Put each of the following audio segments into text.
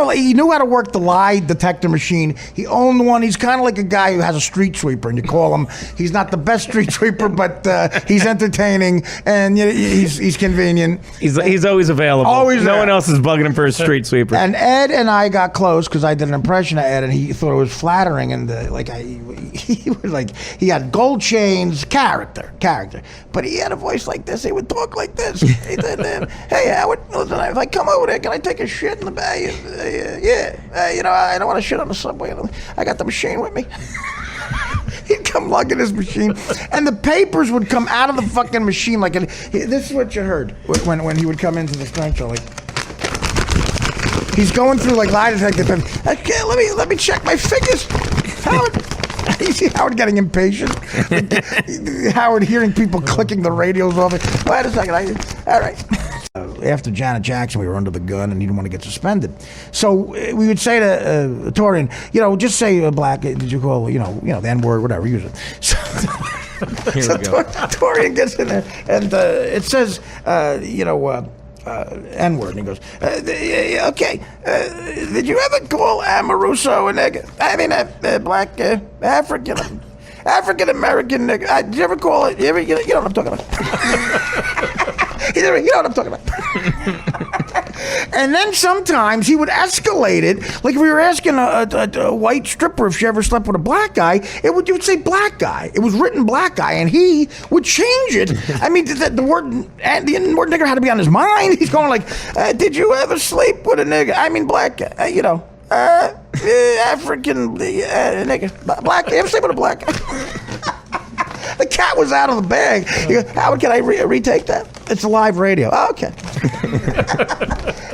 he knew how to work the lie detector machine. He owned one. He's kind of like a guy who has a street sweeper, and you call him. He's not the best street sweeper, but he's entertaining, and he's convenient. He's always available. Always no there. one else is bugging him for a street sweeper. And Ed and I got close because I did an impression of Ed, and he thought it was flattering, and he was like, he had gold chains, character, but he had a voice like this. He would talk like this. He said, "Hey, Howard, listen, if I come over there, can I take a shit in the bag? I don't want to shit on the subway. I got the machine with me." He'd come lugging his machine, and the papers would come out of the fucking machine like. This is what you heard when he would come into the front show, like. He's going through like lie detector. Okay, let me check my figures. Howard. You see Howard getting impatient? Howard hearing people clicking the radios off it. Wait a second. All right. After Janet Jackson, we were under the gun, and he didn't want to get suspended. So we would say to Torian, just say black. Did you call the N-word, whatever, use it. So Torian gets in there, and it says, N-word, and he goes, okay, did you ever call Amaruso a nigga? I mean, black, African-American nigga. Did you ever call it, you know what I'm talking about. You know what I'm talking about. And then sometimes he would escalate it. Like if we were asking a white stripper if she ever slept with a black guy, you would say black guy. It was written black guy, and he would change it. I mean, the word nigger had to be on his mind. He's going like, did you ever sleep with a nigga? I mean, black guy, African nigga. Black guy. You ever sleep with a black guy? The cat was out of the bag. Howard, can I retake that? It's live radio. Oh, okay.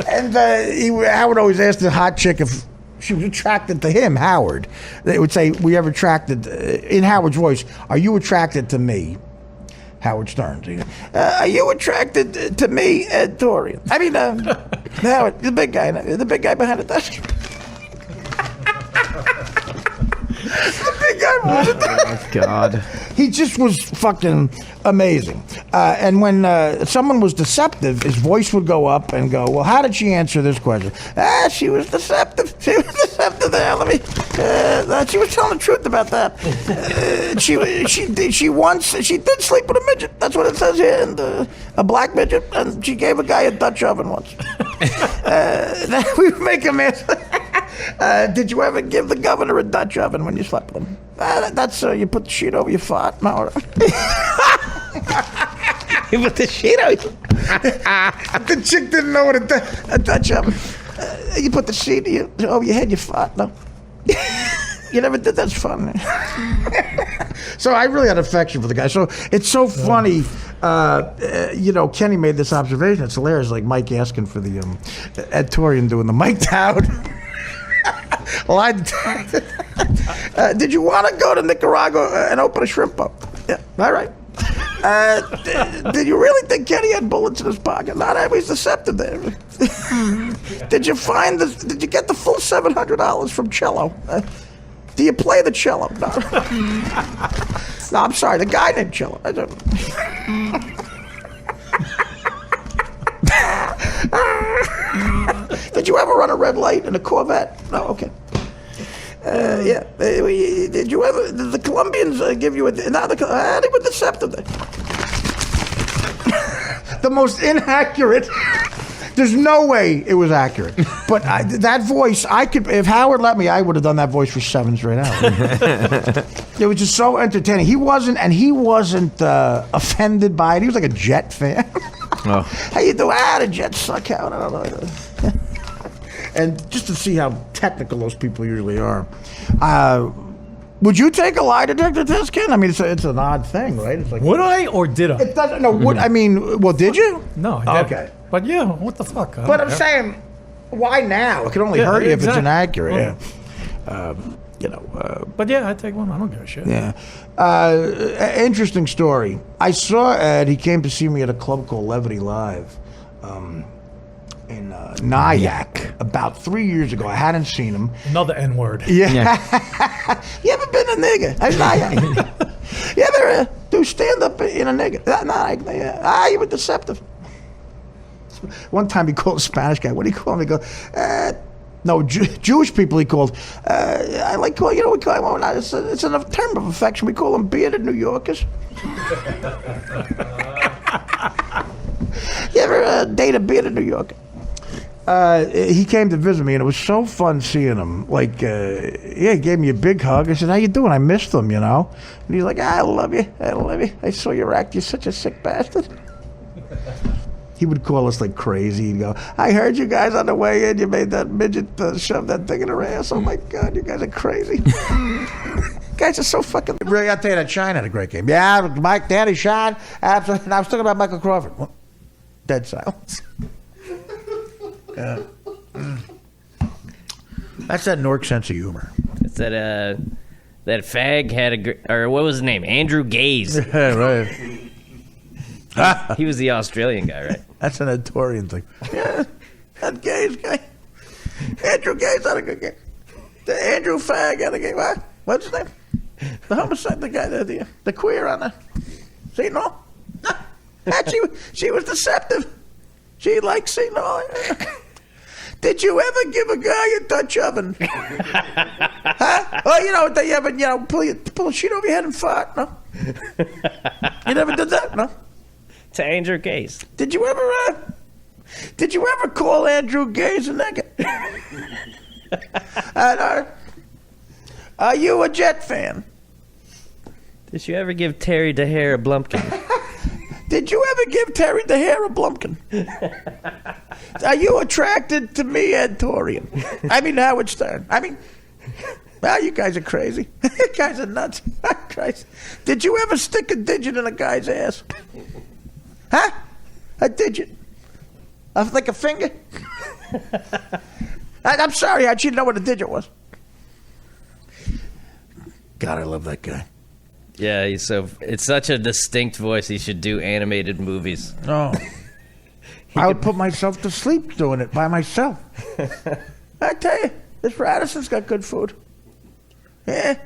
And Howard always asked the hot chick if she was attracted to him, Howard. They would say, "We ever attracted?" In Howard's voice, "Are you attracted to me?" Howard Stern. Are you attracted to me, Ed Torian? I mean, Howard, the big guy behind the desk. The big guy behind the desk. Oh, God. He just was fucking amazing. And when someone was deceptive, his voice would go up and go, "Well, how did she answer this question?" She was deceptive. She was deceptive there. She was telling the truth about that. She did sleep with a midget. That's what it says here, and a black midget. And she gave a guy a Dutch oven once. We would make him answer. Did you ever give the governor a Dutch oven when you slept with him? That's you put the sheet over your fart. No. You put the sheet over. The chick didn't know what a Dutch oven. You put the sheet over your head. You fart. No. You never did. That's fun. So I really had affection for the guy. So it's so funny. Kenny made this observation. It's hilarious. Like Mike asking for the Ed Torian doing the Mike Dowd. Well, did you want to go to Nicaragua and open a shrimp boat? Yeah, all right. Did you really think Kenny had bullets in his pocket? Not always deceptive there. Did you get the full $700 from cello? Do you play the cello? No. No, I'm sorry, the guy named Cello. I don't. Did you ever run a red light in a Corvette? No, okay. Yeah. Did the Colombians give you they were deceptive. The most inaccurate. There's no way it was accurate. But that voice, if Howard let me, I would have done that voice for 7 straight hours. It was just so entertaining. He wasn't offended by it. He was like a Jet fan. Oh. How you doing? The Jets suck out. I don't know. And just to see how technical those people usually are. Would you take a lie detector test, Ken? I mean, it's an odd thing, right? It's like, would I or did I? It doesn't. No. I mean, well, did you? No, I didn't. Okay. But yeah, what the fuck? But I'm saying, why now? It can only hurt you if it's inaccurate. Yeah. But yeah, I take one. I don't give a shit. Yeah. Interesting story. I saw Ed. He came to see me at a club called Levity Live in Nyack about 3 years ago. I hadn't seen him. Another N-word. Yeah. You ever been a nigga? Nyack. You ever do stand-up in a nigga? You were deceptive. One time he called a Spanish guy. What do you call him? He goes, No, Jewish people he called. I like call we call them. It's a term of affection. We call them bearded New Yorkers. You ever date a bearded New Yorker? He came to visit me, and it was so fun seeing him. Like, he gave me a big hug. I said, "How you doing?" I missed him, you know. And he's like, "I love you. I love you. I saw your act. You're such a sick bastard." He would call us like crazy. He'd go, "I heard you guys on the way in. You made that midget shove that thing in her ass. Oh my God, you guys are crazy." Guys are so fucking. Really, I'll tell you that Shine had a great game. Yeah, Mike, Danny, Shine. Absolutely. And I was talking about Michael Crawford. Well, dead silence. That's that Nork sense of humor. It's that fag had or what was his name? Andrew Gaze. Yeah, right. He was the Australian guy, right? That's an Ed Torian thing. Yeah, that Gaze guy. Andrew Gaze had a good game. The Andrew Fag had a game. What? What's his name? The homicide, the guy, the queer on the. See, no? She was deceptive. She liked seeing all. Did you ever give a guy a Dutch oven? Huh? Oh, you know, they ever, pull a sheet over your head and fart? No? You never did that? No? To Andrew Gaze. Did you ever call Andrew Gaze a nigga? Are you a Jet fan? Did you ever give Terry DeHare a Blumpkin? Did you ever give Terry DeHare a Blumpkin? Are you attracted to me, Ed Torian? I mean, Howard Stern. I mean, you guys are crazy. You guys are nuts. Christ. Did you ever stick a digit in a guy's ass? Huh? A digit? Like a finger? I'm sorry, how'd you know what a digit was? God, I love that guy. Yeah, it's such a distinct voice. He should do animated movies. Oh. I would put myself to sleep doing it by myself. I tell you, this Radisson's got good food. Yeah.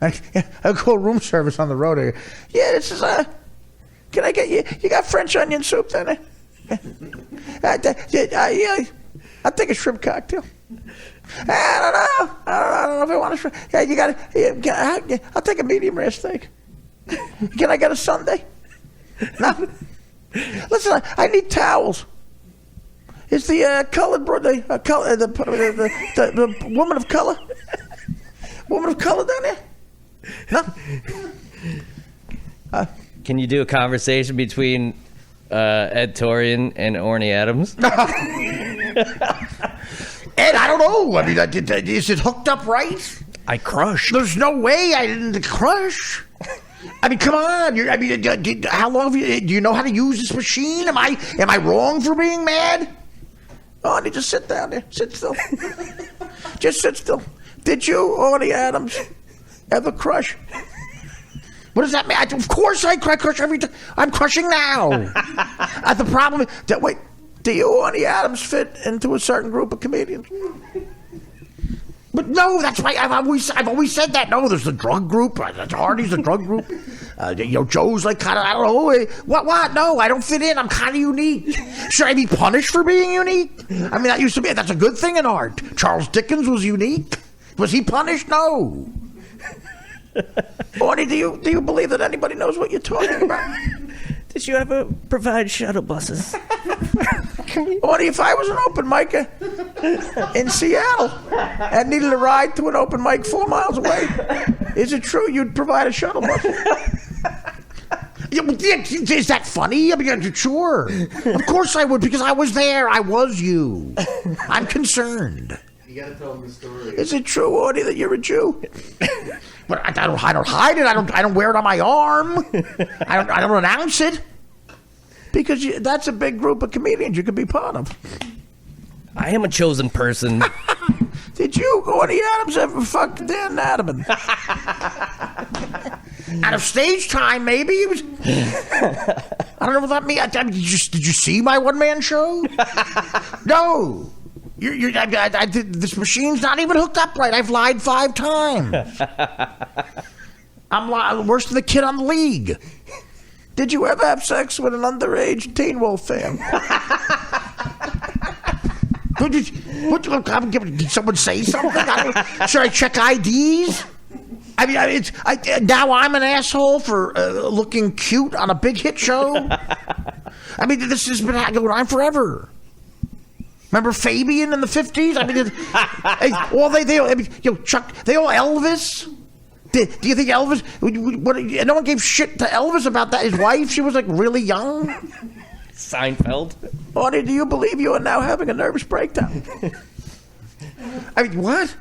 I'll call room service on the road here. Yeah, this is, can I get you got French onion soup down there? I'll take a shrimp cocktail. I don't know if I want a shrimp. Yeah, I'll take a medium rare steak. Can I get a sundae? No. Listen, I need towels. Is the colored the woman of color? Woman of color down there? No. Can you do a conversation between Ed Torian and Orny Adams? Ed, I don't know. I mean, is it hooked up right? I crushed. There's no way I didn't crush. I mean, come on. How long do you know how to use this machine? Am I wrong for being mad? Oh, just sit down there. Sit still. Just sit still. Did you, Orny Adams, ever crush? What does that mean? Of course I crush every time. I'm crushing now. The problem is that, wait, do you, Orny Adams, fit into a certain group of comedians? But no, that's right. I've always said that. No, there's the drug group. Hardy's the drug group. Joe's like kind of, I don't know. What? No, I don't fit in. I'm kind of unique. Should I be punished for being unique? I mean, that's a good thing in art. Charles Dickens was unique. Was he punished? No. Orny, do you believe that anybody knows what you're talking about? Did you ever provide shuttle buses? Orny, if I was an open micer in Seattle and needed a ride to an open mic 4 miles away, is it true you'd provide a shuttle bus? Is that funny? I mean, sure. Of course I would, because I was there. I was you. I'm concerned. You gotta tell them the story. Is it true, Orny, that you're a Jew? But I don't hide it. I don't wear it on my arm. I don't announce it. Because that's a big group of comedians you could be part of. I am a chosen person. Did you, Orny Adams, ever fuck Dan Adamon? Out of stage time, maybe. It was. I don't know what that means. Did you see my one-man show? No. This machine's not even hooked up right. I've lied 5 times. I'm worse than the kid on the league. Did you ever have sex with an underage Teen Wolf fan? Did someone say something? Should I check IDs? I mean, now I'm an asshole for looking cute on a big hit show. I mean, this has been going on forever. Remember Fabian in the 50s? I mean, Chuck, they all Elvis. Do you think Elvis? No one gave shit to Elvis about that. His wife, she was like really young. Seinfeld. Audie, do you believe you are now having a nervous breakdown? I mean, what?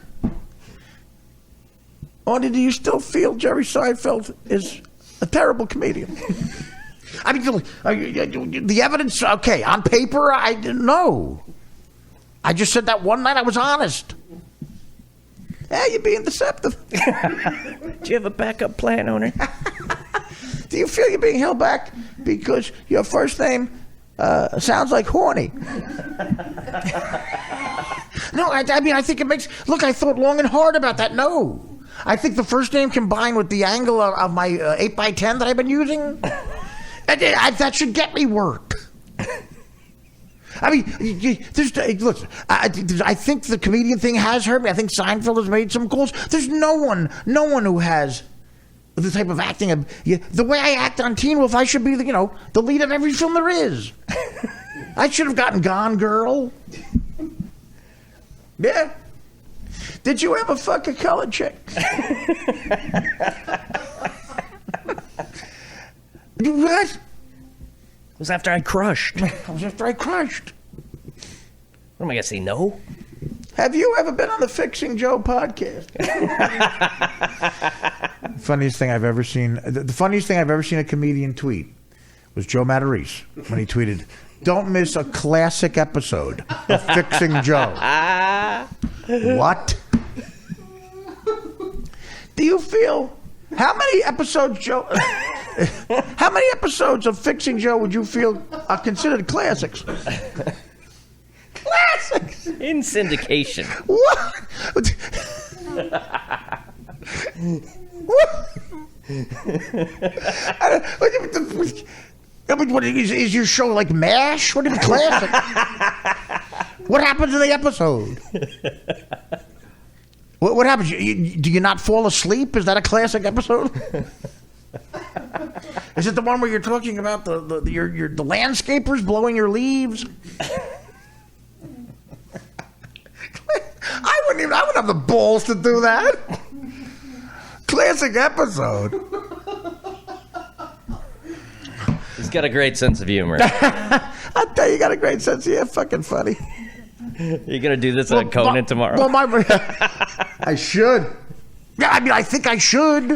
Audie, do you still feel Jerry Seinfeld is a terrible comedian? I mean, the evidence, okay, on paper, I didn't know. I just said that one night I was honest. Yeah, you're being deceptive. Do you have a backup plan, owner? Do you feel you're being held back because your first name sounds like horny? No, I mean, I think it makes... Look, I thought long and hard about that. No. I think the first name combined with the angle of my 8x10 that I've been using, that should get me work. I mean, look, I think the comedian thing has hurt me. I think Seinfeld has made some calls. There's no one who has the type of acting the way I act on Teen Wolf. I should be the lead of every film there is. I should have gotten Gone Girl. Yeah. Did you ever fuck a colored chick? What? It was after I crushed. It was after I crushed. What am I gonna say? No. Have you ever been on the Fixing Joe podcast? Funniest thing I've ever seen. The funniest thing I've ever seen a comedian tweet was Joe Matarese when he tweeted, "Don't miss a classic episode of Fixing Joe." What? Do you feel? How many episodes, Joe? How many episodes of Fixing Joe would you feel are considered classics? Classics In syndication. What? What is your show like MASH? What is classic? What happens in the episode? What happens? Do you not fall asleep? Is that a classic episode? Is it the one where you're talking about the landscapers blowing your leaves? I wouldn't have the balls to do that. Classic episode. He's got a great sense of humor. I tell you, got a great sense. Yeah, fucking funny. You're gonna do this on Conan tomorrow? Well, I should. Yeah, I mean, I think I should.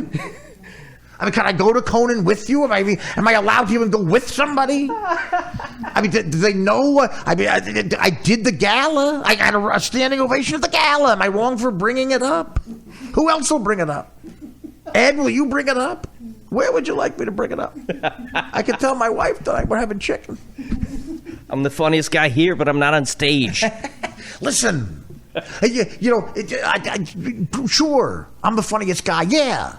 I mean, can I go to Conan with you? Am I allowed to even go with somebody? I mean, do they know? I mean, I did the gala. I got a standing ovation at the gala. Am I wrong for bringing it up? Who else will bring it up? Ed, will you bring it up? Where would you like me to bring it up? I can tell my wife tonight we're having chicken. I'm the funniest guy here, but I'm not on stage. Listen, sure, I'm the funniest guy. Yeah,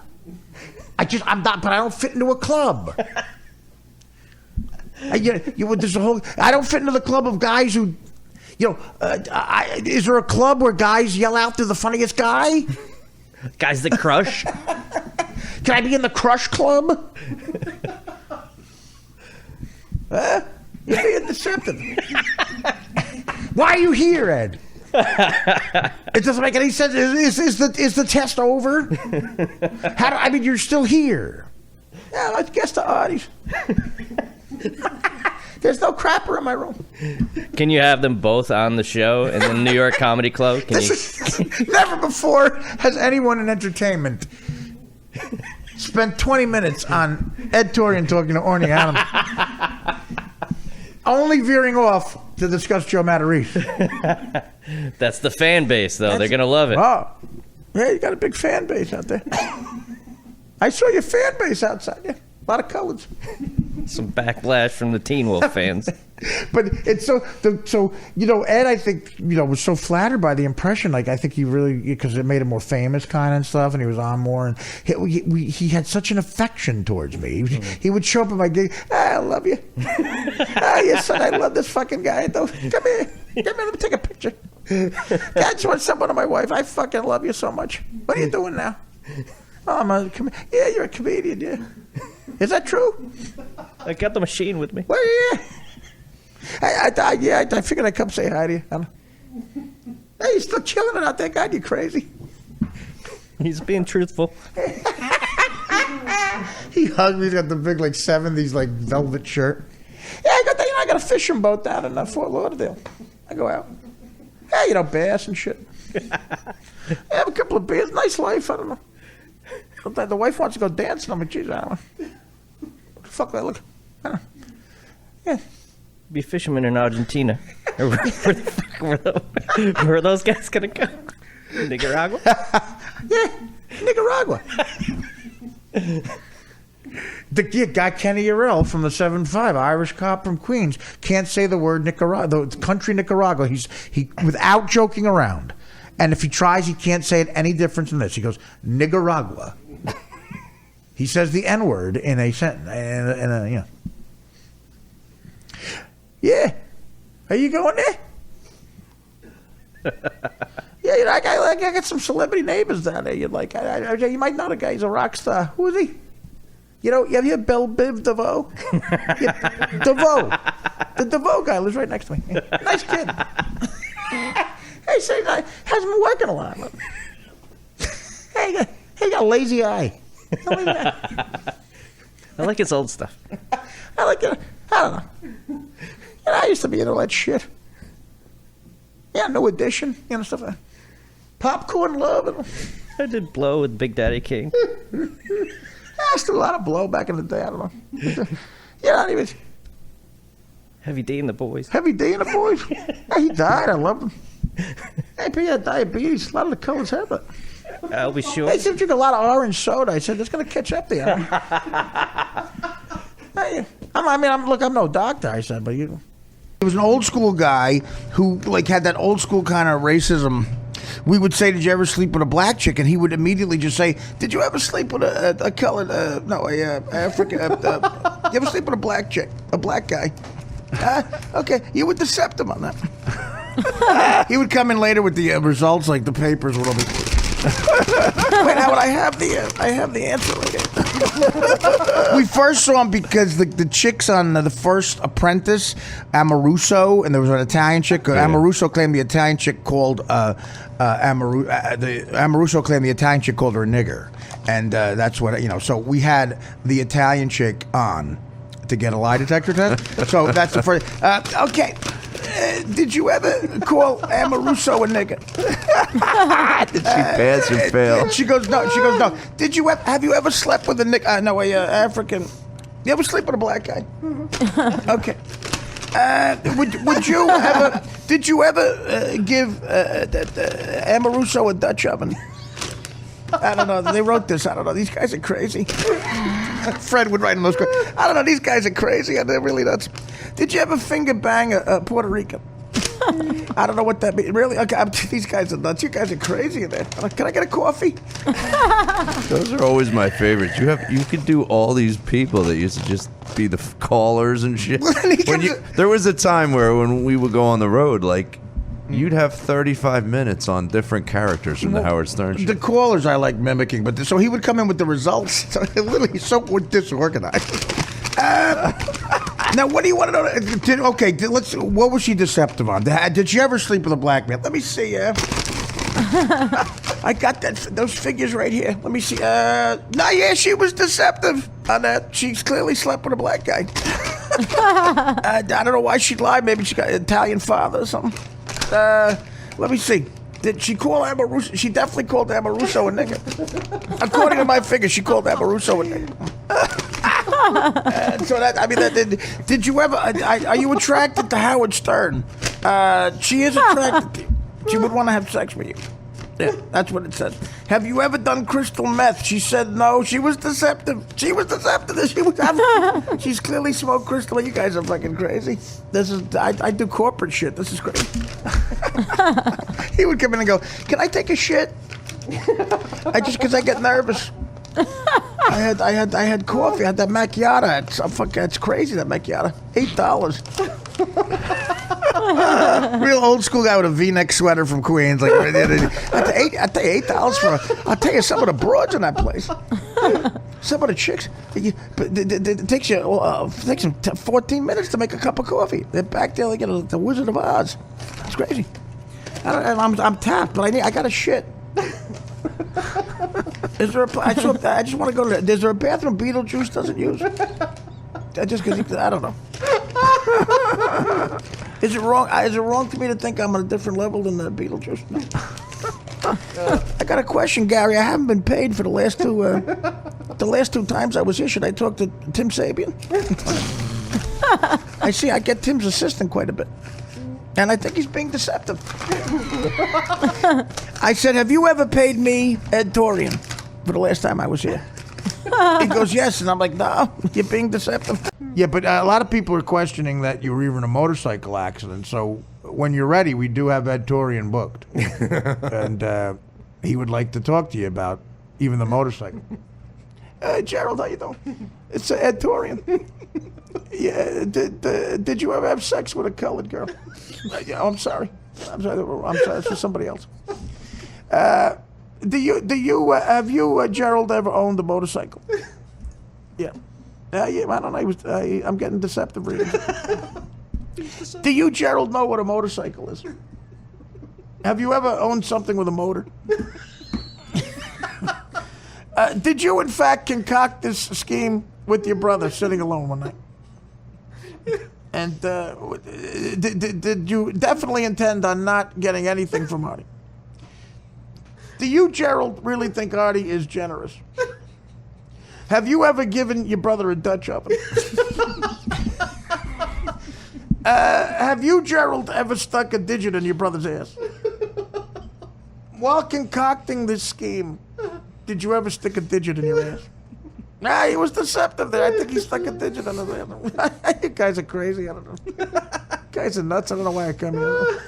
I'm not, but I don't fit into a club. There's a whole. I don't fit into the club of guys who, is there a club where guys yell out they're the funniest guy? Guys that crush. Can I be in the crush club? You're being deceptive. Why are you here, Ed? It doesn't make any sense. Is the test over? You're still here. Yeah, let's guess the oddies. There's no crapper in my room. Can you have them both on the show in the New York Comedy Club? Never before has anyone in entertainment spent 20 minutes on Ed Torian talking to Orny Adams. Only veering off to discuss Joe Matarese. That's the fan base, though. They're going to love it. Oh, yeah, you got a big fan base out there. I saw your fan base outside. Yeah, a lot of colors. Some backlash from the Teen Wolf fans. But it's so Ed, I think, was so flattered by the impression. Like, I think he really, because it made him more famous kind of and stuff, and he was on more, and he had such an affection towards me. He would show up at my gig. I love you. Yes, son, I love this fucking guy. Come here, let me take a picture. I just want someone to my wife. I fucking love you so much. What are you doing now? Oh, yeah, you're a comedian, yeah. Is that true? I got the machine with me. Well, yeah. I figured I'd come say hi to you. Hey, you still chilling out there, God? You crazy? He's being truthful. He hugged me. He's got the big, 70s, velvet shirt. Yeah, I got a fishing boat down in Fort Lauderdale. I go out. Hey, bass and shit. I have a couple of beers. Nice life. I don't know. Sometimes the wife wants to go dancing. I'm like, geez, I don't know. What the fuck do I look? I don't know. Yeah. Be fishermen in Argentina. Where are those guys gonna go? Nicaragua? Yeah, Nicaragua. The guy Kenny Urell from the 7-5, Irish cop from Queens, can't say the word Nicaragua, the country Nicaragua. He without joking around. And if he tries, he can't say it any different than this. He goes, Nicaragua. He says the N-word in a sentence. Yeah. Are you going there? Yeah, I got some celebrity neighbors down there. You'd like. You might know the guy. He's a rock star. Who is he? Have you heard Bill Biv DeVoe? DeVoe. The DeVoe guy lives right next to me. Nice kid. Hey, say, hasn't been working a lot. Hey, he got a lazy eye. I like his old stuff. I like it. I don't know. I used to be into all that shit. Yeah, New Edition, stuff like that. Popcorn Love. I did Blow with Big Daddy King. I used to do a lot of Blow back in the day. I don't know. Not even. Heavy D and the Boys. Heavy D and the Boys. Yeah, he died. I loved him. Hey, he had diabetes. A lot of the colors have it. I'll be sure. They said you drink a lot of orange soda. I said, that's going to catch up to you. Hey, I'm no doctor, I said, but you. He was an old school guy who had that old school kind of racism. We would say, did you ever sleep with a black chick? And he would immediately just say, did you ever sleep with a colored, African, you ever sleep with a black chick, a black guy? Okay, you would decept him on that. He would come in later with the results, the papers, whatever. Wait, now I have the answer right here. We first saw him because the chicks on the first Apprentice, Amoruso, and there was an Italian chick. Amoruso claimed the Italian chick called Amoruso claimed the Italian chick called her a nigger, and that's what So we had the Italian chick on to get a lie detector test. So that's the first. Okay. Did you ever call Amoruso a nigger? Did she pass or fail? She goes no. Did you have you ever slept with a nigger? African. You ever sleep with a black guy? Okay. Would you ever? Did you ever give Amoruso a Dutch oven? I don't know. They wrote this. I don't know. These guys are crazy. Fred would write in those. I don't know. These guys are crazy. They're really nuts. Did you ever finger bang a Puerto Rican? I don't know what that means. Really? Okay, these guys are nuts. You guys are crazy. Can I get a coffee? Those are always my favorites. You could do all these people that used to just be the callers and shit. There was a time where when we would go on the road, you'd have 35 minutes on different characters from the Howard Stern show. The callers I like mimicking, but so he would come in with the results. So literally so disorganized. Now, what do you want to know? What was she deceptive on? Did she ever sleep with a black man? Let me see. I got those figures right here. Let me see. She was deceptive on that. She's clearly slept with a black guy. I don't know why she'd lie. Maybe she got an Italian father or something. Let me see. Did she call Amoruso? She definitely called Amoruso a nigger. According to my figures, she called Amoruso a nigger. Did you ever? Are you attracted to Howard Stern? She is attracted to you. She would want to have sex with you. Yeah, that's what it says. Have you ever done crystal meth? She said no. She was deceptive. She's clearly smoked crystal. You guys are fucking crazy. I do corporate shit. This is crazy. He would come in and go, can I take a shit? Because I get nervous. I had coffee. I had that macchiato. It's crazy, that macchiato. $8. Real old school guy with a V-neck sweater from Queens. Like, I pay $8 for. I'll tell you, some of the broads in that place. Some of the chicks. It takes them 14 minutes to make a cup of coffee. They're back there like the Wizard of Oz. It's crazy. I'm tapped, but I got a shit. Is there I just want to go to. Is there a bathroom Beetlejuice doesn't use? Just because I don't know. Is it wrong? Is it wrong to me to think I'm on a different level than the Beetlejuice? No. I got a question, Gary. I haven't been paid for the last two times I was here. Should I talk to Tim Sabian? I see. I get Tim's assistant quite a bit. And I think he's being deceptive. I said, have you ever paid me, Ed Torian, for the last time I was here? He goes, yes. And I'm like, no, you're being deceptive. Yeah, but a lot of people are questioning that you were even in a motorcycle accident. So when you're ready, we do have Ed Torian booked. And he would like to talk to you about even the motorcycle. Gerald, how you doing? It's Ed Torian. Yeah, did you ever have sex with a colored girl? Yeah, I'm sorry. I'm sorry. It's for somebody else. Have you, Gerald, ever owned a motorcycle? Yeah. Yeah. I don't know. I'm getting deceptive readings. Do you, Gerald, know what a motorcycle is? Have you ever owned something with a motor? Did you, in fact, concoct this scheme with your brother sitting alone one night? And did you definitely intend on not getting anything from Artie? Do you, Gerald, really think Artie is generous? Have you ever given your brother a Dutch oven? Have you, Gerald, ever stuck a digit in your brother's ass? While concocting this scheme, did you ever stick a digit in your ass? Nah, he was deceptive there. I think he stuck a digit in his ass. You guys are crazy. I don't know. You guys are nuts. I don't know why I come here.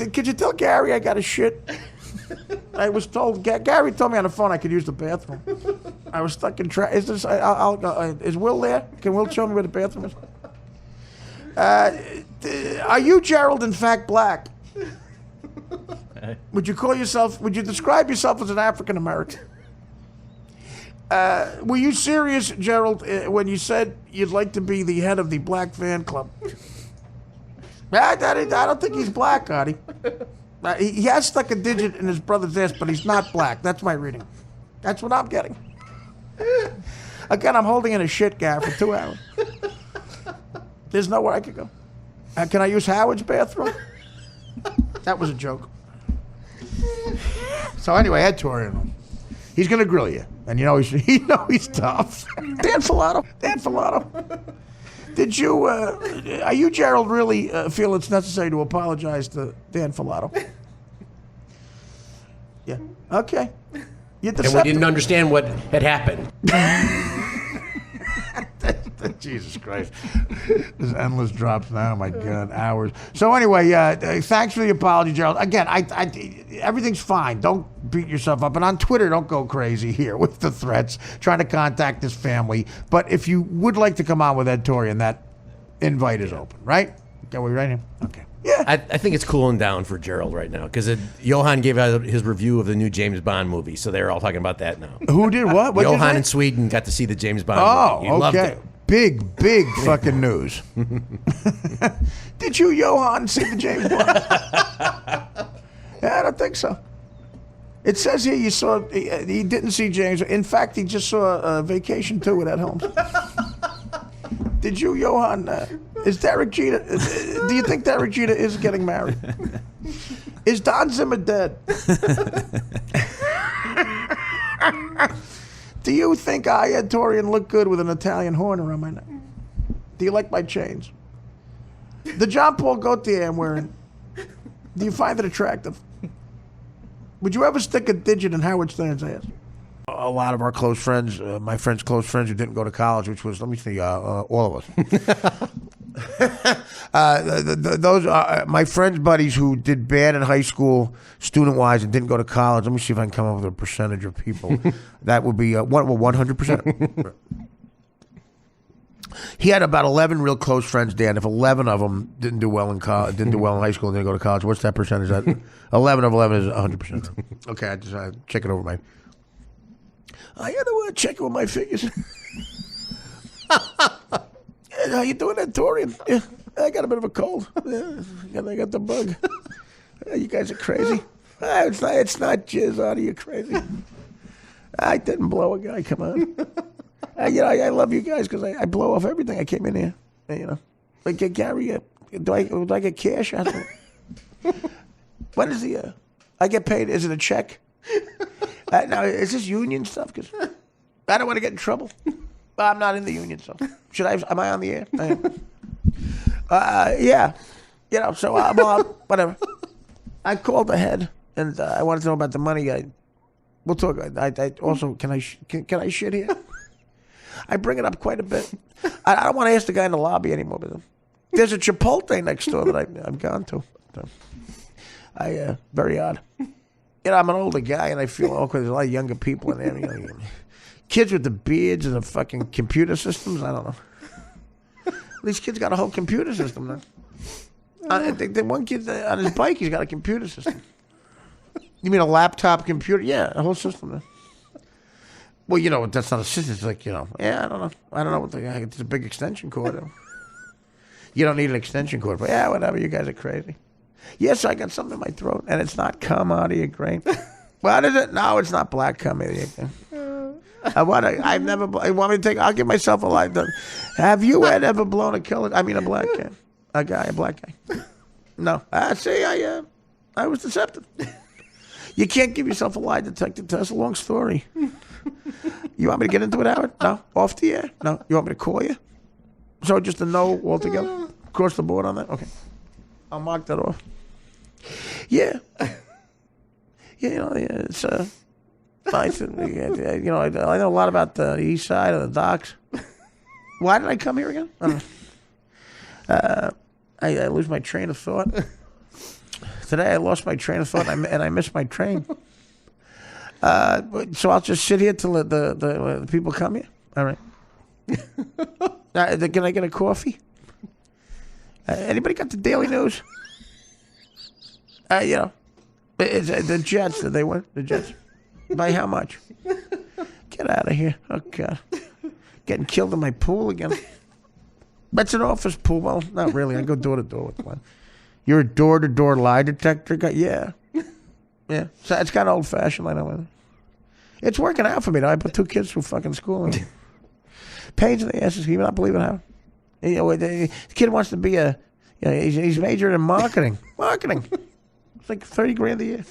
Could you tell Gary I got a shit? I was told. Gary told me on the phone I could use the bathroom. I was stuck in traffic. Is Will there? Can Will show me where the bathroom is? Are you, Gerald, in fact black? Would you describe yourself as an African American? Were you serious, Gerald, when you said you'd like to be the head of the black fan club? I don't think he's black, Artie. He has stuck a digit in his brother's ass, but he's not black. That's my reading. That's what I'm getting. Again, I'm holding in a shit, Gary, for 2 hours. There's nowhere I could go. Can I use Howard's bathroom? That was a joke. So anyway, Ed Torian, he's gonna grill you, and he's tough. Dan Filato. Did you? Are you, Gerald, really feel it's necessary to apologize to Dan Filato? Yeah. Okay. And we didn't understand what had happened. Jesus Christ. There's endless drops now. Oh my God, hours. So anyway, thanks for the apology, Gerald. Again, everything's fine. Don't beat yourself up. And on Twitter, don't go crazy here with the threats, trying to contact this family. But if you would like to come on with Ed Torian, that invite is open, right? Are we right here? Okay. Yeah. I think it's cooling down for Gerald right now because Johan gave out his review of the new James Bond movie, so they're all talking about that now. Who did what? Johan in Sweden got to see the James Bond movie. He loved it. Big fucking news. Did you, Johan, see the James Bond? Yeah, I don't think so. It says here you saw, he didn't see James. In fact, he just saw Vacation 2 with Ed Holmes. Did you, Johan, is Derek Jeter, do you think Derek Jeter is getting married? Is Don Zimmer dead? Do you think I, Ed Torian, look good with an Italian horn around my neck? Do you like my chains? The John Paul Gaultier I'm wearing, do you find it attractive? Would you ever stick a digit in Howard Stern's ass? A lot of our close friends, my friends' close friends who didn't go to college, which was, let me see, all of us. Those my friends' buddies who did bad in high school, student-wise, and didn't go to college. Let me see if I can come up with a percentage of people. That would be 100%. He had about 11 real close friends, Dan. If 11 of them didn't do well in didn't do well in high school, and didn't go to college, what's that percentage? That 11 of 11 is 100%. Okay, I just check it over my. I had to check it with my figures. How you doing, Ed Torian? Yeah, I got a bit of a cold. Yeah, I got the bug. You guys are crazy. It's not jizz out of you crazy. I didn't blow a guy. Come on. I love you guys because I blow off everything. I came in here. You know, like Gary. Do I get cash? When is the? I get paid. Is it a check? Now, is this union stuff? Because I don't want to get in trouble. I'm not in the union, so should I? Am I on the air? I am. Yeah. You know, so I'm on. Whatever. I called ahead, and I wanted to know about the money. We'll talk. I also can I shit here? I bring it up quite a bit. I don't want to ask the guy in the lobby anymore. But there's a Chipotle next door that I've gone to. So very odd. You know, I'm an older guy, and I feel awkward. There's a lot of younger people in there. You know, kids with the beards and the fucking computer systems. I don't know. These kids got a whole computer system now. The one kid on his bike, he's got a computer system. You mean a laptop computer? Yeah, a whole system. Man. Well, you know, that's not a system. It's like, you know, yeah, I don't know. I don't know what it's a big extension cord. You don't need an extension cord, but yeah, whatever. You guys are crazy. Yes, I got something in my throat, and it's not cum out of your grain. What is it? No, it's not black cum out of your grain. I've never. You want me to take? I'll give myself a lie. Have you ever blown a killer? I mean, a black guy, a black guy. No. See, I was deceptive. You can't give yourself a lie detector test. It's a long story. You want me to get into it, Howard? No. Off the air? No. You want me to call you? So just a no altogether? Across the board on that? Okay. I'll mark that off. Yeah. You know, it's nice. You know, I know a lot about the east side of the docks. Why did I come here again? I don't know. I lose my train of thought. Today I lost my train of thought and I missed my train. So I'll just sit here till the people come here. All right. Can I get a coffee? Anybody got the Daily News? You know, it's, the Jets. Did they win? The Jets. By how much? Get out of here. Oh, God. Getting killed in my pool again. That's an office pool. Well, not really. I go door to door with one. You're a door-to-door lie detector guy? Yeah. Yeah. So it's kind of old-fashioned. I know. It's working out for me, though. I put 2 kids through fucking school. Pains in the asses. Can you not believe it, how? You know, the kid wants to be you know, he's majoring in marketing. Marketing. It's like $30,000 a year.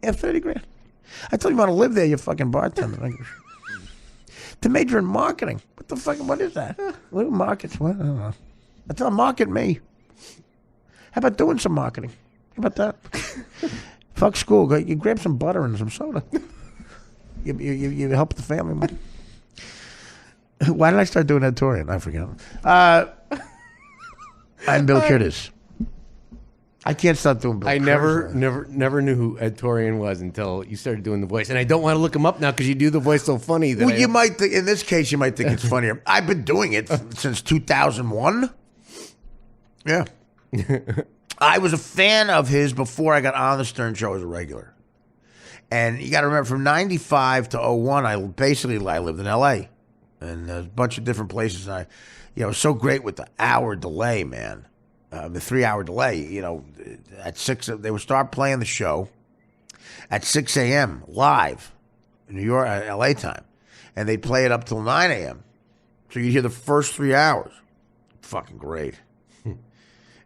Yeah, $30,000. I told you want to live there, you fucking bartender. To major in marketing. What the fuck? What is that? Little markets. What? I don't know. I tell him, market me. How about doing some marketing? How about that? Fuck school. You grab some butter and some soda. You help the family more. Why did I start doing Ed Torian? I forget. I'm Bill Curtis. I can't stop doing Bill I Curtis. never knew who Ed Torian was until you started doing the voice, and I don't want to look him up now because you do the voice so funny. That Well, you might think, in this case, you might think it's funnier. I've been doing it since 2001. Yeah. I was a fan of his before I got on the Stern Show as a regular. And you got to remember, from 95 to 01, I lived in L.A. and a bunch of different places. And it was so great with the hour delay, man. The 3-hour delay. You know, at 6, they would start playing the show at 6 a.m. live in New York, L.A. time. And they'd play it up till 9 a.m. So you'd hear the first 3 hours. Fucking great.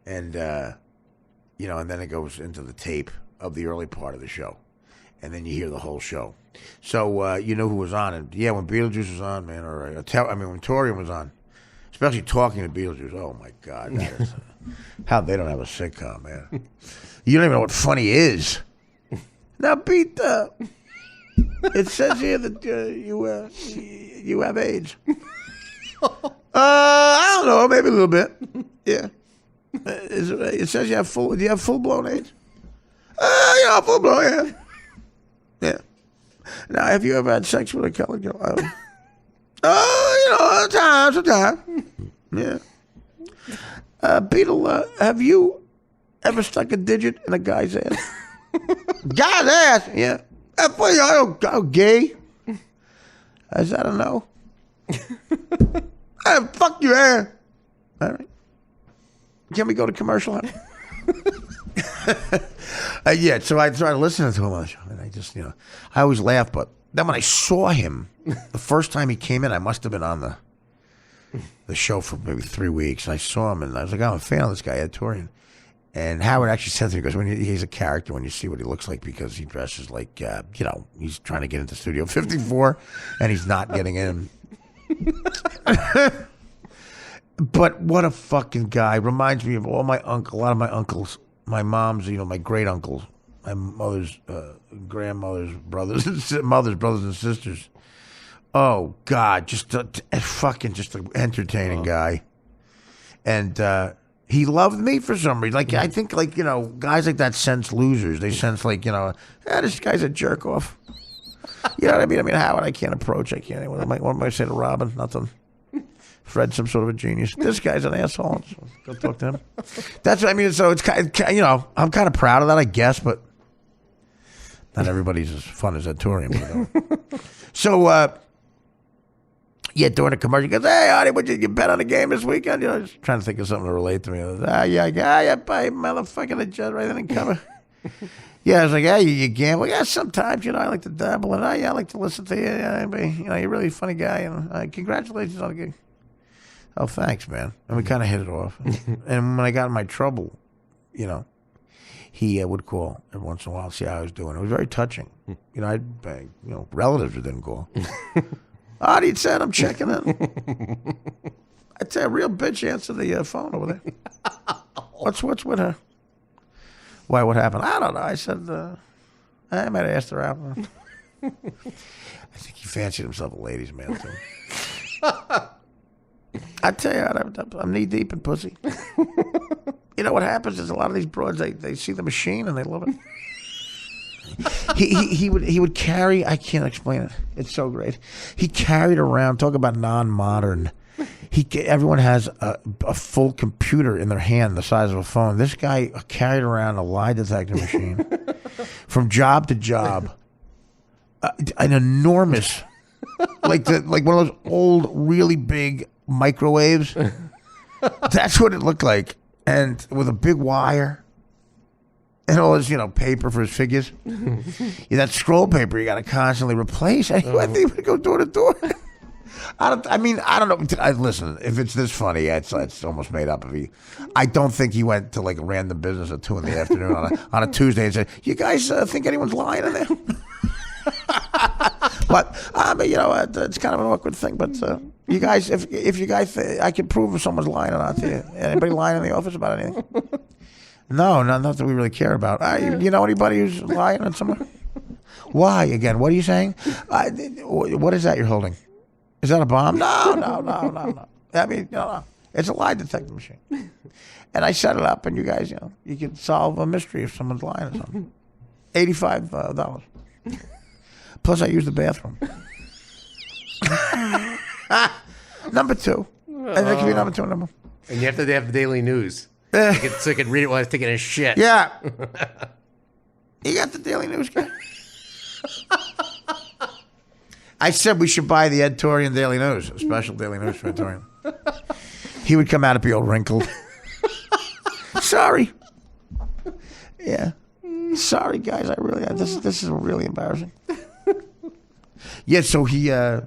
And, and then it goes into the tape of the early part of the show. And then you hear the whole show. So you know who was on. And yeah, when Beetlejuice was on, man, when Torian was on, especially talking to Beetlejuice, oh my God. That is, how they don't have a sitcom, man. You don't even know what funny is. Now, Pete, it says here that you have AIDS. I don't know, maybe a little bit. Yeah. It says you have do you have full-blown AIDS? Full-blown, yeah. Yeah. Now, have you ever had sex with a colored girl? Sometimes. Yeah. Beetle, have you ever stuck a digit in a guy's ass? Guy's ass? Yeah. I don't gay. Is that a no? Fuck your ass. All right. Can we go to commercial? Yeah, so I started listening to him on the show, and I just, I always laugh, but then when I saw him, the first time he came in, I must have been on the show for maybe 3 weeks, and I saw him, and I was like, I'm a fan of this guy, Ed Torian. And Howard actually said to me, he goes, he's a character when you see what he looks like, because he dresses like, he's trying to get into Studio 54, and he's not getting in. But what a fucking guy. Reminds me of all my a lot of my uncles, my mom's, my great uncles, my mother's grandmother's brothers and sisters. Oh God, just an entertaining guy. And he loved me for some reason. Like I think guys like that sense losers. They sense this guy's a jerk off. You know what I mean? Howard, I can't approach. I can't. What am I say to Robin? Nothing. Fred's some sort of a genius. This guy's an asshole. So go talk to him. That's what I mean. So it's kind of, I'm kind of proud of that, I guess, but not everybody's as fun as Ed Torian. So, during the commercial, he goes, "Hey, Artie, would you bet on the game this weekend?" Just trying to think of something to relate to me. I was, motherfucking adjust right in and cover. Yeah, I was like, you gamble? Yeah, sometimes, I like to dabble, and I like to listen to you. You're a really funny guy, and congratulations on the gig. Oh, thanks, man. And we kind of hit it off. And when I got in my trouble, he would call every once in a while, see how I was doing. It was very touching. Relatives didn't call. Artie said, I'm checking in. I'd say a real bitch answer the phone over there. What's with her? Why, what happened? I don't know. I said, I might have asked her out. I think he fancied himself a ladies' man, too. I tell you, I'm knee deep in pussy. You know what happens is a lot of these broads, they see the machine and they love it. He would carry, I can't explain it. It's so great. He carried around, talk about non-modern. Everyone has a full computer in their hand the size of a phone. This guy carried around a lie detector machine from job to job. An enormous, like one of those old, really big microwaves. That's what it looked like, and with a big wire and all this, paper for his figures. That scroll paper you got to constantly replace. I think he would go door to door. I don't know. Listen, if it's this funny, it's almost made up. I don't think he went to like a random business at 2 PM on a Tuesday and said, "You guys think anyone's lying in there?" But it's kind of an awkward thing. But you guys, if you guys, I can prove if someone's lying or not to you. Anybody lying in the office about anything? No, not that we really care about. You know anybody who's lying on someone? Why again? What are you saying? What is that you're holding? Is that a bomb? No. No. It's a lie detector machine. And I set it up, and you guys, you can solve a mystery if someone's lying or something. $85. Plus, I use the bathroom. Number 2. And that could be number 2 number. And you have to have the daily news. So I can read it while I was taking a shit. Yeah. You got the Daily News guy? I said we should buy the Ed Torian Daily News, a special Daily News for Ed Torian. He would come out and be all wrinkled. Sorry. Yeah. Sorry, guys. This is really embarrassing. Yeah, so he, I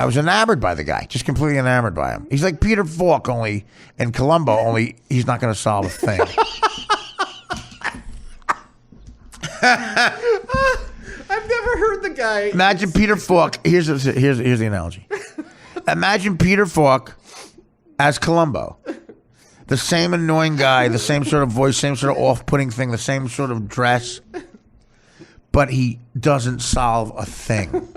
was enamored by the guy, just completely enamored by him. He's like Peter Falk, only in Columbo, only he's not going to solve a thing. I've never heard the guy. Imagine Peter Falk. Here's the analogy. Imagine Peter Falk as Columbo. The same annoying guy, the same sort of voice, same sort of off-putting thing, the same sort of dress, but he doesn't solve a thing.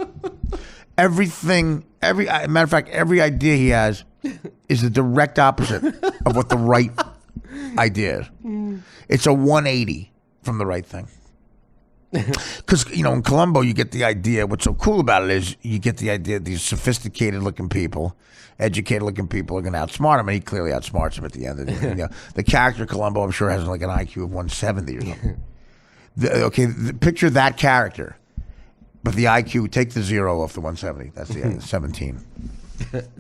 Matter of fact, every idea he has is the direct opposite of what the right idea is. It's a 180 from the right thing. Because, in Colombo, you get the idea. What's so cool about it is you get the idea that these sophisticated-looking people, educated-looking people are going to outsmart him, and he clearly outsmarts him at the end of the day. The character Colombo, I'm sure, has like an IQ of 170 or something. Picture that character, but the IQ, take the 0 off the 170. That's the 17.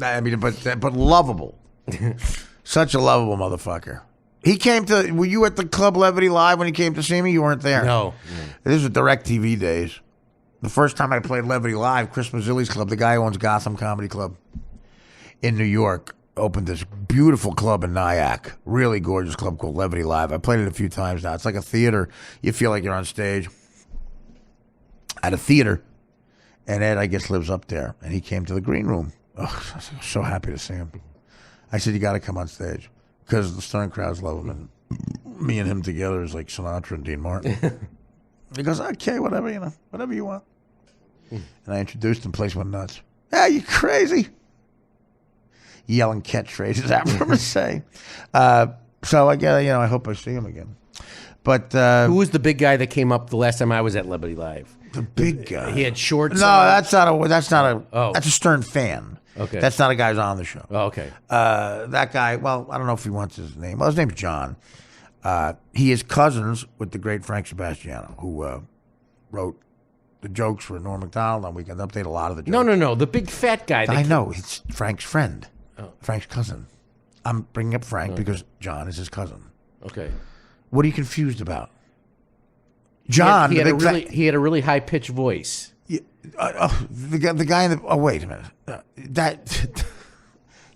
I mean, but lovable. Such a lovable motherfucker. He came to. Were you at the Club Levity Live when he came to see me? You weren't there. No. This was DirecTV days. The first time I played Levity Live, Chris Mazzilli's club, the guy who owns Gotham Comedy Club in New York, opened this beautiful club in Nyack. Really gorgeous club called Levity Live. I played it a few times now. It's like a theater. You feel like you're on stage at a theater. And Ed, I guess, lives up there. And he came to the green room. Oh, I was so happy to see him. I said, you got to come on stage. Because the Stern crowds love him, and me and him together is like Sinatra and Dean Martin. He goes, okay, whatever you want. And I introduced him, place went nuts. Ah, you crazy? Yelling catchphrases after him to say. So I get, I hope I see him again. But Who was the big guy that came up the last time I was at Levity Live? The big guy. He had shorts. No, on. that's not a. Oh. That's a Stern fan. Okay. That's not a guy who's on the show. Oh, okay. That guy, well, I don't know if he wants his name. Well, his name's John. He is cousins with the great Frank Sebastiano, who wrote the jokes for Norm Macdonald on Weekend Update, a lot of the jokes. No. The big fat guy. I know. It's Frank's friend. Frank's cousin. I'm bringing up Frank because John is his cousin. Okay. What are you confused about? John, he had a really high pitched voice. The guy in the. Oh, wait a minute.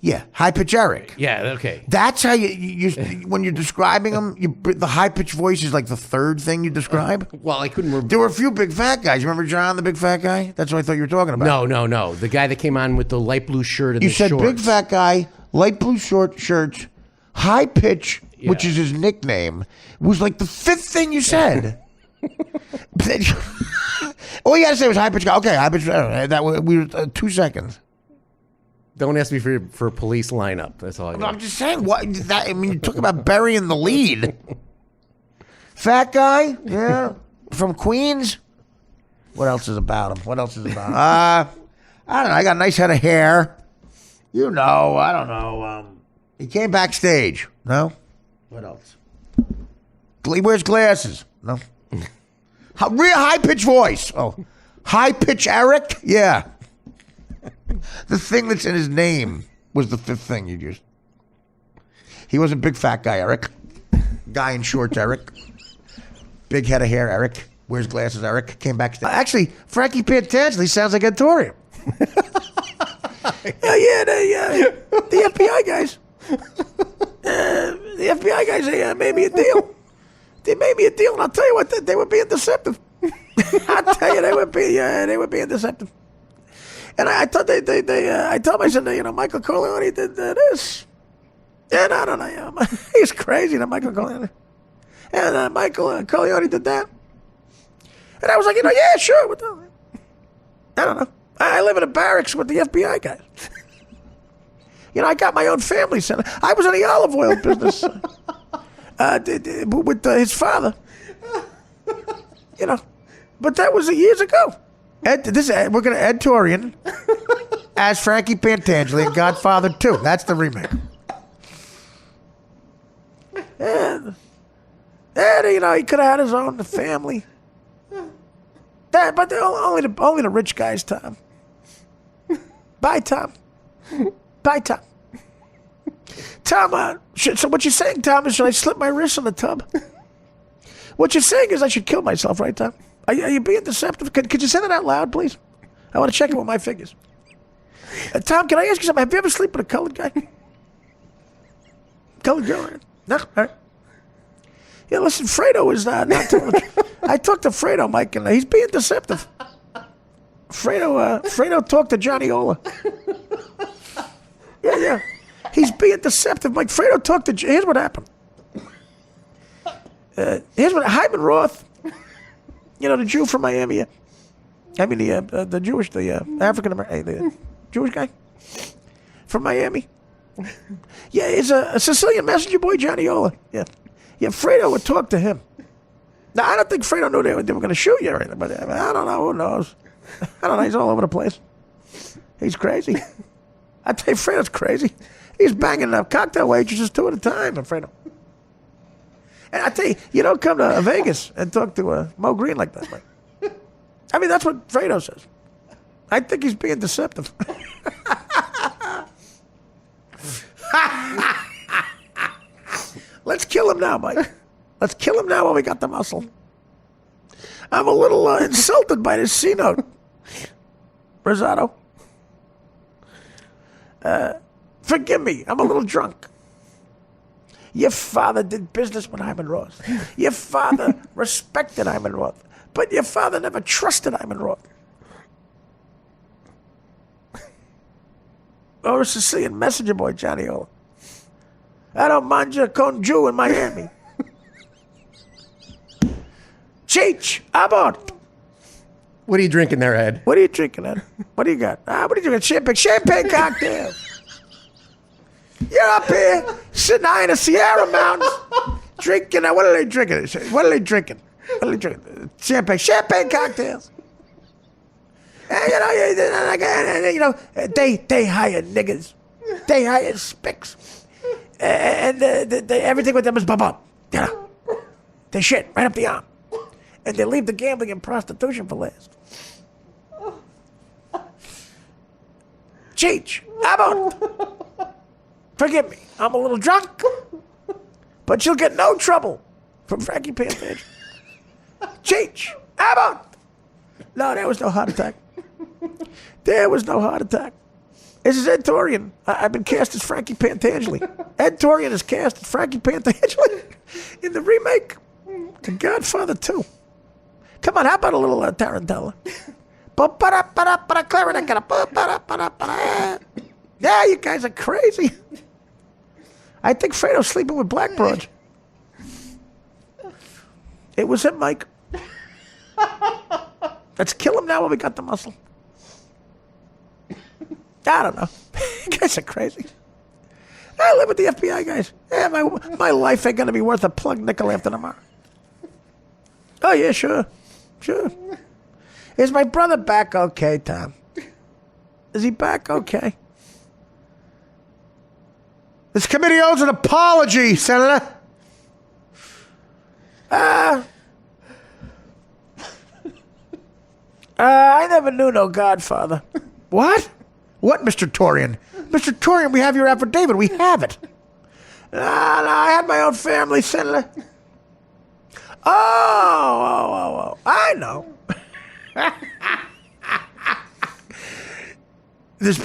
Yeah, high pitch Eric. Yeah. Okay. That's how you when you're describing him. The high pitched voice is like the third thing you describe. Well, I couldn't remember. There were a few big fat guys. You remember John, the big fat guy? That's what I thought you were talking about. No. The guy that came on with the light blue shirt and You the said shorts. big fat guy, light blue shirts, high pitch, which is his nickname, was like the fifth thing you said. All you gotta say was high pitch guy. Okay, high pitch. That we were 2 seconds. Don't ask me for police lineup. That's all I No, got. I'm just saying. You talk about burying the lead. Fat guy, yeah, from Queens. What else is about him? I don't know. I got a nice head of hair. I don't know. He came backstage. No. What else? He wears glasses. No. Real high pitched voice. Oh, high pitch Eric. Yeah. The thing that's in his name was the fifth thing you used. He wasn't big fat guy Eric. Guy in shorts Eric. Big head of hair Eric. Wears glasses Eric. Came backstage. Actually, Frankie Pantangeli sounds like Ed Torian. The FBI guys. The FBI guys, they made me a deal. They made me a deal, and I'll tell you what, they were being deceptive. I'll tell you, they were being deceptive. And I thought I told them, I said, Michael Corleone did this. And I don't know, he's crazy, Michael Corleone. And Michael Corleone did that. And I was like, yeah, sure. What the? I don't know. I live in a barracks with the FBI guys. I got my own family center. I was in the olive oil business with his father. But that was years ago. Ed Torian as Frankie Pantangeli in Godfather 2. That's the remake. And he could have had his own family. But only the rich guys, Tom. Bye, Tom. Bye, Tom. Tom, so what you're saying, Tom, is should I slip my wrist in the tub? What you're saying is I should kill myself, right, Tom? Are you being deceptive? Could you say that out loud, please? I want to check it with my figures. Tom, can I ask you something? Have you ever slept with a colored guy? Colored girl? No? All right. Yeah, listen, Fredo is not telling the truth. I talked to Fredo, Mike, and he's being deceptive. Fredo talked to Johnny Ola. Yeah. He's being deceptive. Mike Fredo talked to. Here's what happened. Here's what Hyman Roth, the Jew from Miami. I mean the Jewish, the African American, the Jewish guy from Miami. Yeah, he's a Sicilian messenger boy, Johnny Ola. Yeah, Fredo would talk to him. Now, I don't think Fredo knew they were going to shoot you or anything, but I don't know. Who knows? I don't know. He's all over the place. He's crazy. I tell you, Fredo's crazy. He's banging up cocktail waitresses 2 at a time, Fredo. And I tell you, you don't come to Vegas and talk to Mo Green like that, Mike. I mean, that's what Fredo says. I think he's being deceptive. Let's kill him now, Mike. Let's kill him now while we got the muscle. I'm a little insulted by this C-note, Rosado. Forgive me, I'm a little drunk. Your father did business with Hyman Roth. Your father respected Hyman Roth. But your father never trusted Hyman Roth. Or a Sicilian messenger boy, Johnny Ola. I don't mind you con Jew in Miami. Cheech, abort. What are you drinking there, Ed? What are you drinking, Ed? What do you got? What are you drinking? Champagne cocktails. You're up here, sitting high in the Sierra Mountains, drinking. What are they drinking? Champagne cocktails. And, they hire niggas. They hire spicks. And everything with them is bum. They shit right up the arm. And they leave the gambling and prostitution for last. Cheech, abort. Forgive me, I'm a little drunk, but you'll get no trouble from Frankie Panther. Cheech, abort. No, there was no heart attack. There was no heart attack. This is Ed Torian. I've been cast as Frankie Pantangeli. Ed Torian is cast as Frankie Pantangeli in the remake to Godfather 2. Come on, how about a little Tarantella? Yeah, you guys are crazy. I think Fredo's sleeping with black broads. It was him, Mike. Let's kill him now while we got the muscle. I don't know. You guys are crazy. I live with the FBI guys. Yeah, my life ain't gonna be worth a plug nickel after tomorrow. Oh yeah, sure. Is my brother back okay, Tom? Is he back okay? This committee owes an apology, Senator. I never knew no Godfather. What? What, Mr. Torian? Mr. Torian, we have your affidavit. We have it. No, I had my own family, Senator. Oh, I know.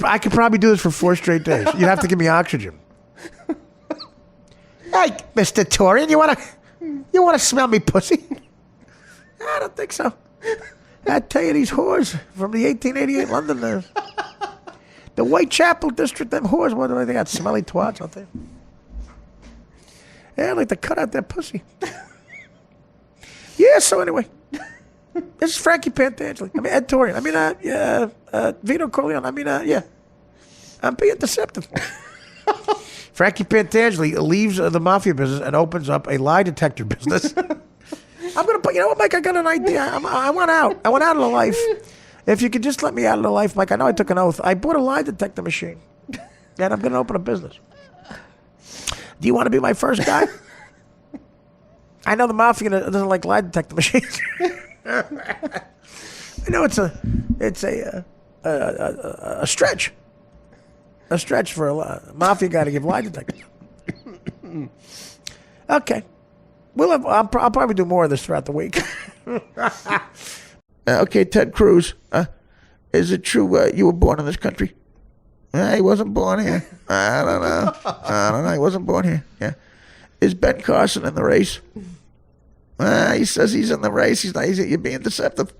I could probably do this for 4 straight days. You'd have to give me oxygen. Hey, Mr. Torian, you wanna smell me pussy? I don't think so. I tell you, these whores from the 1888 London, the Whitechapel district, them whores, what do they got? Smelly twats out there. Yeah, I like to cut out their pussy. Yeah, so anyway. This is Frankie Pantangeli. I mean, Ed Torian. I mean, Vito Corleone. Yeah. I'm being deceptive. Frankie Pantangeli leaves the mafia business and opens up a lie detector business. I'm going to put, you know what, Mike? I got an idea. I want out. I want out of the life. If you could just let me out of the life, Mike. I know I took an oath. I bought a lie detector machine. And I'm going to open a business. Do you want to be my first guy? I know the mafia doesn't like lie detector machines. I know it's a stretch. A stretch for a mafia guy to give lie detector. Okay. I'll probably do more of this throughout the week. Okay, Ted Cruz. Is it true you were born in this country? He wasn't born here. I don't know. He wasn't born here. Yeah. Is Ben Carson in the race? He says he's in the race. He's not. You're being deceptive.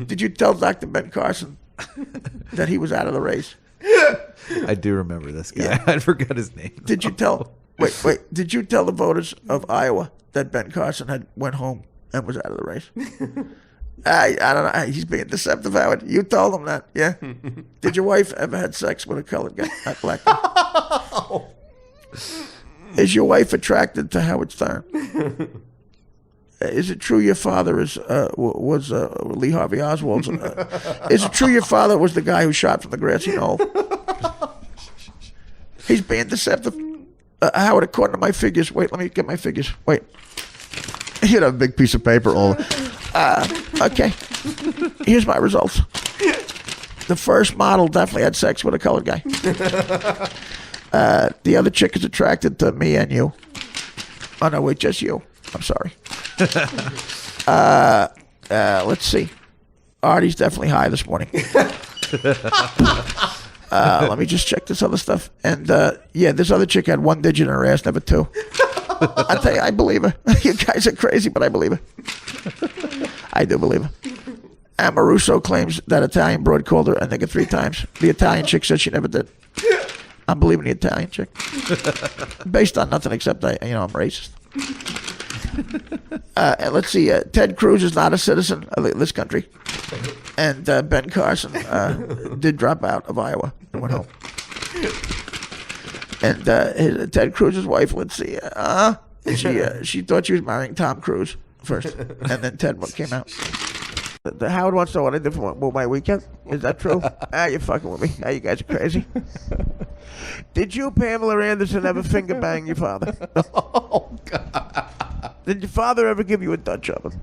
Did you tell Dr. Ben Carson that he was out of the race? I do remember this guy. I forgot his name. Did you tell? Wait. Did you tell the voters of Iowa that Ben Carson had went home and was out of the race? I don't know. He's being deceptive, Howard. You told him that, yeah? Did your wife ever had sex with a colored guy, not black guy? Is your wife attracted to Howard Stern? Is it true your father was Lee Harvey Oswald's? Is it true your father was the guy who shot from the grassy knoll? He's being deceptive. Howard, according to my figures, wait, let me get my figures. Wait. You had a big piece of paper all. Okay. Here's my results. The first model definitely had sex with a colored guy. The other chick is attracted to me and you. Oh, no, wait, just you. I'm sorry. Let's see. Artie's definitely high this morning. Let me just check this other stuff. And, this other chick had one digit in her ass, never two. I tell you, I believe her. You guys are crazy, but I believe her. I do believe her. Amoruso claims that Italian broad called her a nigga 3 times. The Italian chick said she never did. I'm believing the Italian chick. Based on nothing except I'm racist. And let's see. Ted Cruz is not a citizen of this country. And Ben Carson did drop out of Iowa and went home. And Ted Cruz's wife, Lindsay, she thought she was marrying Tom Cruise first. And then Ted came out. The Howard wants to know what I did for my weekend. Is that true? You're fucking with me. You guys are crazy. Did you, Pamela Anderson, ever finger bang your father? Oh, God. Did your father ever give you a Dutch oven?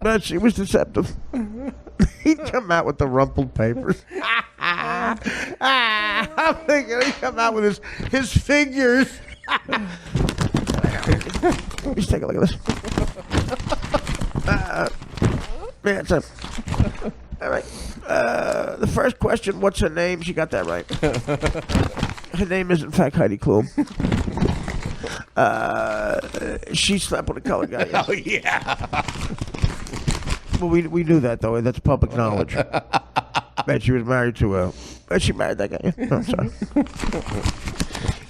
But she was deceptive. He'd come out with the rumpled papers. I'm thinking he'd come out with his figures. Let's take a look at this. All right. The first question, what's her name? She got that right. Her name is, in fact, Heidi Klum. She slept with a colored guy. Yes. Oh, yeah. Well, we knew that, though. That's public knowledge. That she was married to she married that guy. Yeah. Oh, I'm sorry.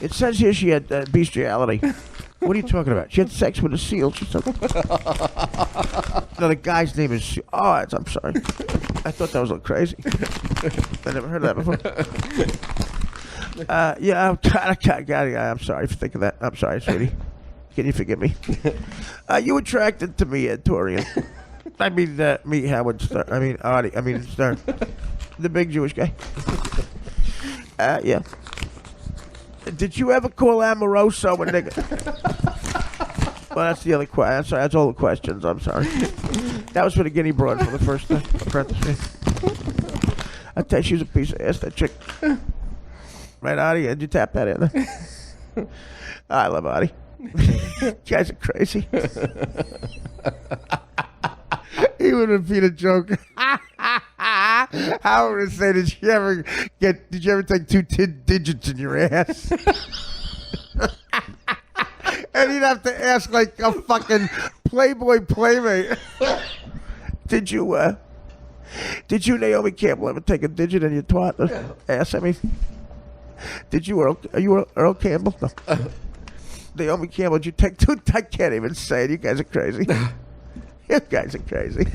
It says here she had bestiality. What are you talking about? She had sex with a seal. She said. No, the guy's name is. Oh, I'm sorry. I thought that was a little crazy. I never heard of that before. I'm sorry for thinking that. I'm sorry, sweetie. Can you forgive me? You attracted to me, Ed Torian. I mean, me, Howard Stern. I mean, Artie. I mean, Stern. The big Jewish guy. Yeah. Did you ever call Amoroso a nigga? Well, that's the other question. I'm sorry, that's all the questions. I'm sorry. That was for the Guinea broad for the first apprentice. I tell you, she was a piece of ass, that chick. Right, Artie? Did you tap that in? I love Artie. You guys are crazy. He would repeat a joke. Howard would say, did you ever take 2 digits in your ass? And he'd have to ask like a fucking Playboy playmate. Did you, Naomi Campbell, ever take a digit in your twat ass? I mean, did you, are you Earl Campbell? No. Naomi Campbell, did you take 2? I can't even say it. You guys are crazy. You guys are crazy.